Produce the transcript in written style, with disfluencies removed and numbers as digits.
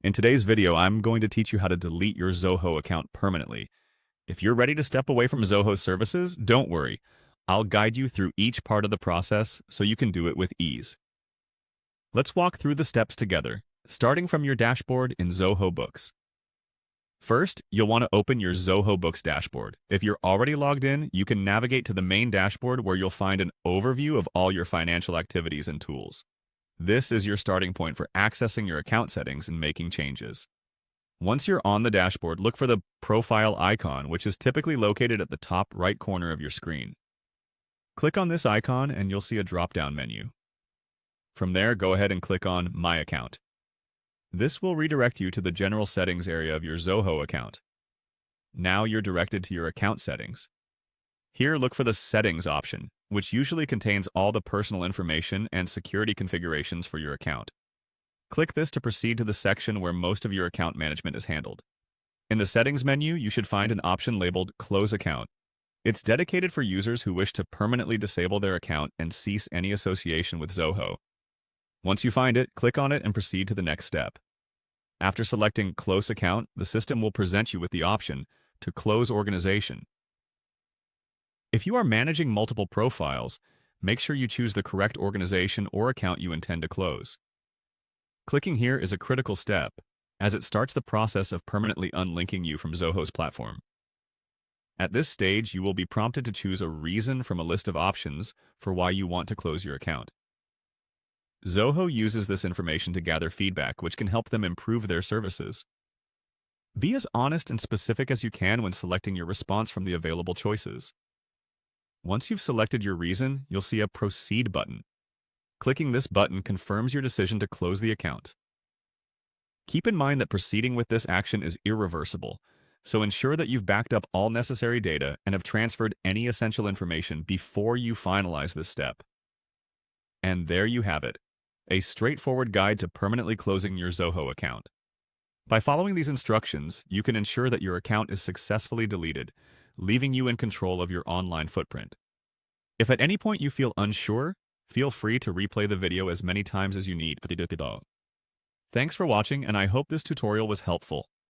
In today's video, I'm going to teach you how to delete your Zoho account permanently. If you're ready to step away from Zoho's services, don't worry. I'll guide you through each part of the process so you can do it with ease. Let's walk through the steps together, starting from your dashboard in Zoho Books. First, you'll want to open your Zoho Books dashboard. If you're already logged in, you can navigate to the main dashboard where you'll find an overview of all your financial activities and tools. This is your starting point for accessing your account settings and making changes. Once you're on the dashboard, look for the profile icon, which is typically located at the top right corner of your screen. Click on this icon and you'll see a drop-down menu. From there, go ahead and click on My Account. This will redirect you to the general settings area of your Zoho account. Now you're directed to your account settings. Here, look for the Settings option, which usually contains all the personal information and security configurations for your account. Click this to proceed to the section where most of your account management is handled. In the Settings menu, you should find an option labeled Close Account. It's dedicated for users who wish to permanently disable their account and cease any association with Zoho. Once you find it, click on it and proceed to the next step. After selecting Close Account, the system will present you with the option to close organization. If you are managing multiple profiles, make sure you choose the correct organization or account you intend to close. Clicking here is a critical step, as it starts the process of permanently unlinking you from Zoho's platform. At this stage, you will be prompted to choose a reason from a list of options for why you want to close your account. Zoho uses this information to gather feedback, which can help them improve their services. Be as honest and specific as you can when selecting your response from the available choices. Once you've selected your reason, you'll see a Proceed button. Clicking this button confirms your decision to close the account. Keep in mind that proceeding with this action is irreversible, so ensure that you've backed up all necessary data and have transferred any essential information before you finalize this step. And there you have it, a straightforward guide to permanently closing your Zoho account. By following these instructions, you can ensure that your account is successfully deleted, leaving you in control of your online footprint. If at any point you feel unsure, feel free to replay the video as many times as you need. Thanks for watching, and I hope this tutorial was helpful.